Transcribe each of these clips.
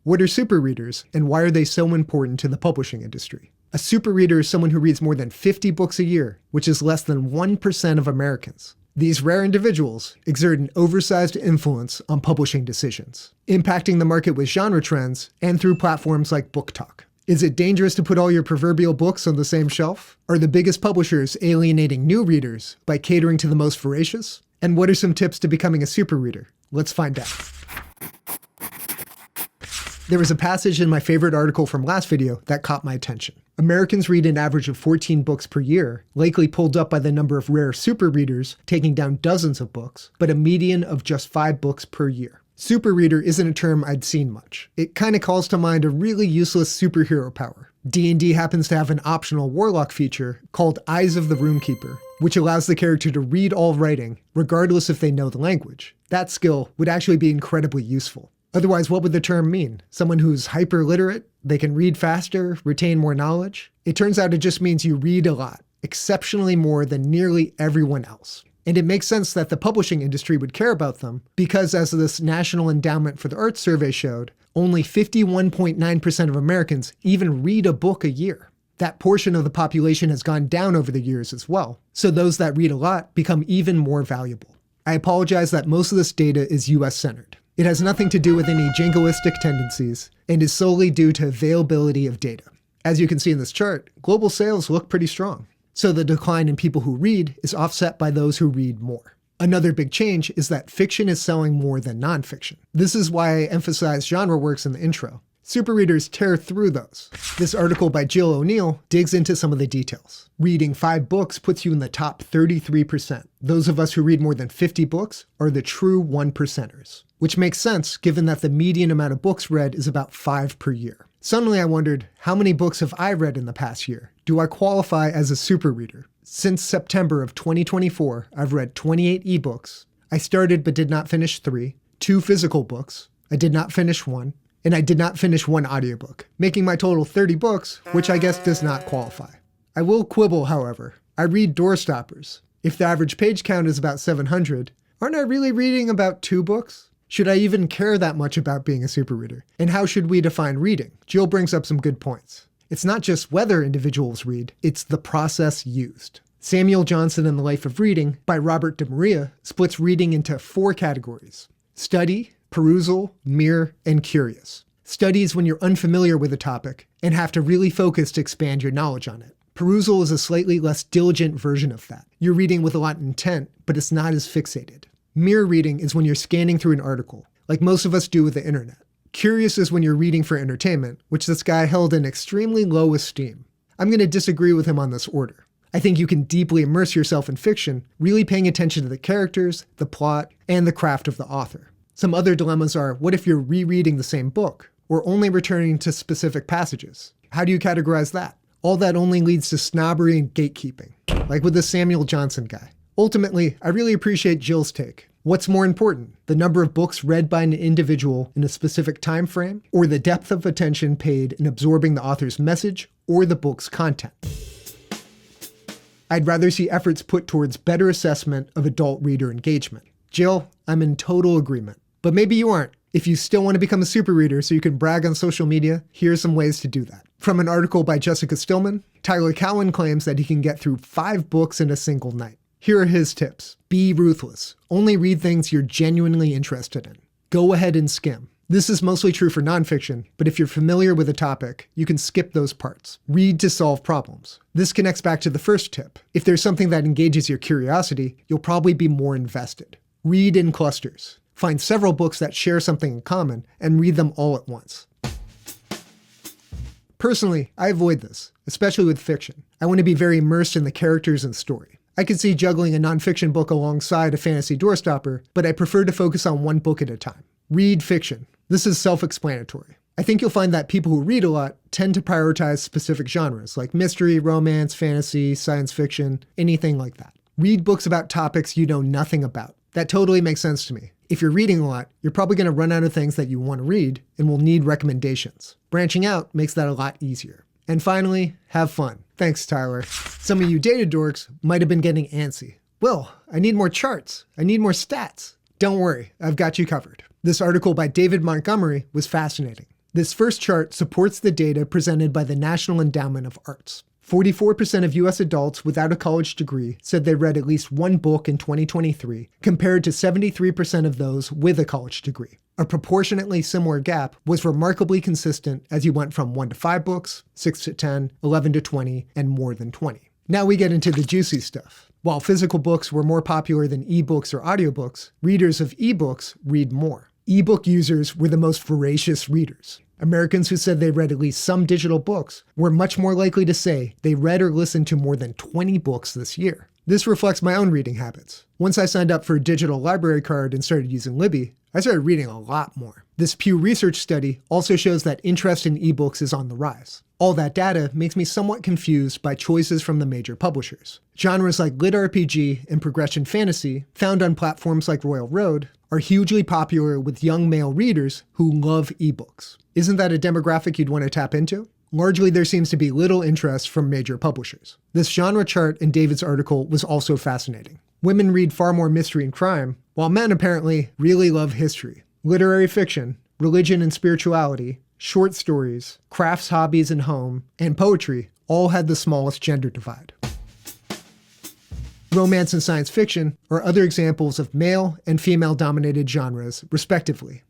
What are super readers, and why are they so important to the publishing industry? A super reader is someone who reads more than 50 books a year, which is less than 1% of Americans. These rare individuals exert an oversized influence on publishing decisions, impacting the market with genre trends and through platforms like BookTok. Is it dangerous to put all your proverbial books on the same shelf? Are the biggest publishers alienating new readers by catering to the most voracious? And what are some tips to becoming a super reader? Let's find out. There was a passage in my favorite article from last video that caught my attention. Americans read an average of 14 books per year, likely pulled up by the number of rare super readers taking down dozens of books, but a median of just 5 books per year. Super reader isn't a term I'd seen much. It kinda calls to mind a really useless superhero power. D&D happens to have an optional warlock feature called Eyes of the Roomkeeper, which allows the character to read all writing, regardless if they know the language. That skill would actually be incredibly useful. Otherwise, what would the term mean? Someone who's hyper-literate? They can read faster, retain more knowledge? It turns out it just means you read a lot, exceptionally more than nearly everyone else. And it makes sense that the publishing industry would care about them because, as this National Endowment for the Arts survey showed, only 51.9% of Americans even read a book a year. That portion of the population has gone down over the years as well, so those that read a lot become even more valuable. I apologize that most of this data is US-centered. It has nothing to do with any jingoistic tendencies and is solely due to availability of data. As you can see in this chart, global sales look pretty strong. So the decline in people who read is offset by those who read more. Another big change is that fiction is selling more than nonfiction. This is why I emphasize genre works in the intro. Super readers tear through those. This article by Jill O'Neill digs into some of the details. Reading 5 books puts you in the top 33%. Those of us who read more than 50 books are the true 1%ers. Which makes sense given that the median amount of books read is about 5 per year. Suddenly I wondered, how many books have I read in the past year? Do I qualify as a super reader? Since September of 2024, I've read 28 ebooks. I started but did not finish 3, 2 physical books. I did not finish 1. And I did not finish 1 audiobook, making my total 30 books, which I guess does not qualify. I will quibble, however. I read doorstoppers. If the average page count is about 700, aren't I really reading about 2 books? Should I even care that much about being a super reader? And how should we define reading? Jill brings up some good points. It's not just whether individuals read, it's the process used. Samuel Johnson in The Life of Reading by Robert de Maria splits reading into 4 categories: study, perusal, mirror, and curious. Study is when you're unfamiliar with a topic and have to really focus to expand your knowledge on it. Perusal is a slightly less diligent version of that. You're reading with a lot of intent, but it's not as fixated. Mirror reading is when you're scanning through an article, like most of us do with the internet. Curious is when you're reading for entertainment, which this guy held in extremely low esteem. I'm going to disagree with him on this order. I think you can deeply immerse yourself in fiction, really paying attention to the characters, the plot, and the craft of the author. Some other dilemmas are, what if you're rereading the same book, or only returning to specific passages? How do you categorize that? All that only leads to snobbery and gatekeeping, like with the Samuel Johnson guy. Ultimately, I really appreciate Jill's take. What's more important, the number of books read by an individual in a specific time frame, or the depth of attention paid in absorbing the author's message or the book's content? I'd rather see efforts put towards better assessment of adult reader engagement. Jill, I'm in total agreement. But maybe you aren't. If you still want to become a super reader so you can brag on social media, here are some ways to do that. From an article by Jessica Stillman, Tyler Cowen claims that he can get through 5 books in a single night. Here are his tips. Be ruthless. Only read things you're genuinely interested in. Go ahead and skim. This is mostly true for nonfiction, but if you're familiar with a topic, you can skip those parts. Read to solve problems. This connects back to the first tip. If there's something that engages your curiosity, you'll probably be more invested. Read in clusters. Find several books that share something in common and read them all at once. Personally, I avoid this, especially with fiction. I want to be very immersed in the characters and story. I could see juggling a nonfiction book alongside a fantasy doorstopper, but I prefer to focus on one book at a time. Read fiction. This is self-explanatory. I think you'll find that people who read a lot tend to prioritize specific genres like mystery, romance, fantasy, science fiction, anything like that. Read books about topics you know nothing about. That totally makes sense to me. If you're reading a lot, you're probably going to run out of things that you want to read and will need recommendations. Branching out makes that a lot easier. And finally, have fun. Thanks, Tyler. Some of you data dorks might have been getting antsy. Will, I need more charts. I need more stats. Don't worry, I've got you covered. This article by David Montgomery was fascinating. This first chart supports the data presented by the National Endowment of Arts. 44% of US adults without a college degree said they read at least one book in 2023, compared to 73% of those with a college degree. A proportionately similar gap was remarkably consistent as you went from 1 to 5 books, 6 to 10, 11 to 20, and more than 20. Now we get into the juicy stuff. While physical books were more popular than ebooks or audiobooks, readers of ebooks read more. Ebook users were the most voracious readers. Americans who said they read at least some digital books were much more likely to say they read or listened to more than 20 books this year. This reflects my own reading habits. Once I signed up for a digital library card and started using Libby, I started reading a lot more. This Pew Research study also shows that interest in ebooks is on the rise. All that data makes me somewhat confused by choices from the major publishers. Genres like lit RPG and progression fantasy, found on platforms like Royal Road, are hugely popular with young male readers who love ebooks. Isn't that a demographic you'd want to tap into? Largely, there seems to be little interest from major publishers. This genre chart in David's article was also fascinating. Women read far more mystery and crime, while men apparently really love history. Literary fiction, religion and spirituality, short stories, crafts, hobbies, and home, and poetry all had the smallest gender divide. Romance and science fiction are other examples of male and female-dominated genres, respectively.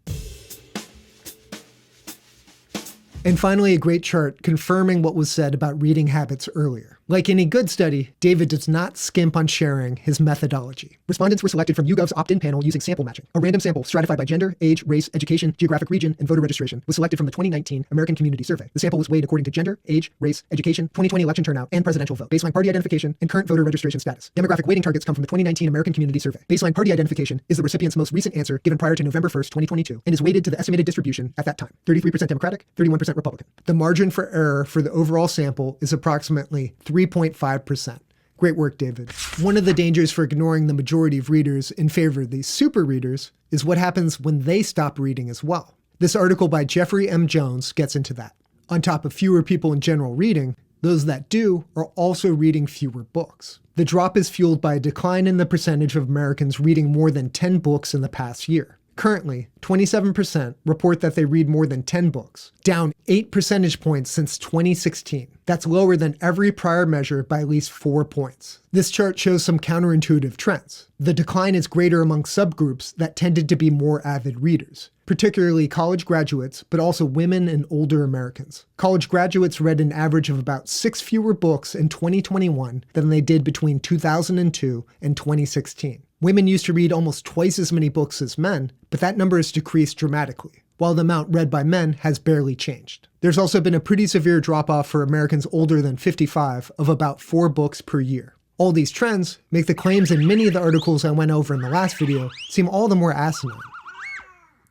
And finally, a great chart confirming what was said about reading habits earlier. Like any good study, David does not skimp on sharing his methodology. Respondents were selected from YouGov's opt-in panel using sample matching. A random sample stratified by gender, age, race, education, geographic region, and voter registration was selected from the 2019 American Community Survey. The sample was weighed according to gender, age, race, education, 2020 election turnout, and presidential vote, baseline party identification, and current voter registration status. Demographic weighting targets come from the 2019 American Community Survey. Baseline party identification is the recipient's most recent answer given prior to November 1st, 2022, and is weighted to the estimated distribution at that time. 33% Democratic, 31% Republican. The margin for error for the overall sample is approximately 3.5%. Great work, David. One of the dangers for ignoring the majority of readers in favor of these super readers is what happens when they stop reading as well. This article by Jeffrey M. Jones gets into that. On top of fewer people in general reading, those that do are also reading fewer books. The drop is fueled by a decline in the percentage of Americans reading more than 10 books in the past year. Currently, 27% report that they read more than 10 books, down 8 percentage points since 2016. That's lower than every prior measure by at least 4 points. This chart shows some counterintuitive trends. The decline is greater among subgroups that tended to be more avid readers, particularly college graduates, but also women and older Americans. College graduates read an average of about 6 fewer books in 2021 than they did between 2002 and 2016. Women used to read almost twice as many books as men, but that number has decreased dramatically, while the amount read by men has barely changed. There's also been a pretty severe drop-off for Americans older than 55 of about 4 books per year. All these trends make the claims in many of the articles I went over in the last video seem all the more asinine.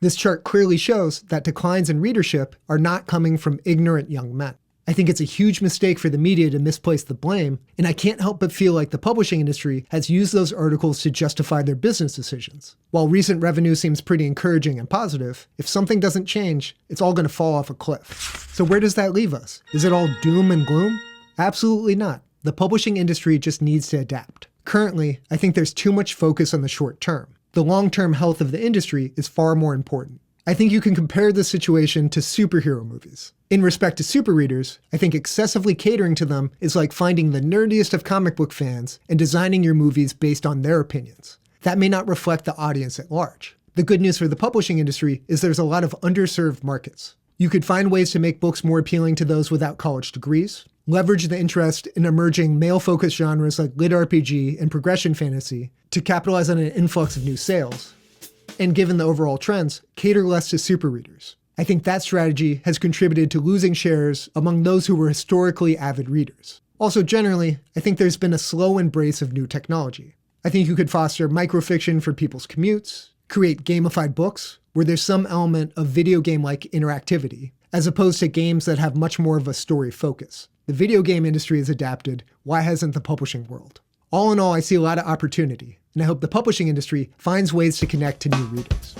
This chart clearly shows that declines in readership are not coming from ignorant young men. I think it's a huge mistake for the media to misplace the blame, and I can't help but feel like the publishing industry has used those articles to justify their business decisions. While recent revenue seems pretty encouraging and positive, if something doesn't change, it's all going to fall off a cliff. So where does that leave us? Is it all doom and gloom? Absolutely not. The publishing industry just needs to adapt. Currently, I think there's too much focus on the short term. The long-term health of the industry is far more important. I think you can compare this situation to superhero movies. In respect to super readers, I think excessively catering to them is like finding the nerdiest of comic book fans and designing your movies based on their opinions. That may not reflect the audience at large. The good news for the publishing industry is there's a lot of underserved markets. You could find ways to make books more appealing to those without college degrees, leverage the interest in emerging male-focused genres like lit RPG and progression fantasy to capitalize on an influx of new sales, and given the overall trends, cater less to super readers. I think that strategy has contributed to losing shares among those who were historically avid readers. Also, generally, I think there's been a slow embrace of new technology. I think you could foster microfiction for people's commutes, create gamified books where there's some element of video game-like interactivity, as opposed to games that have much more of a story focus. The video game industry has adapted. Why hasn't the publishing world? All in all, I see a lot of opportunity, and I hope the publishing industry finds ways to connect to new readers.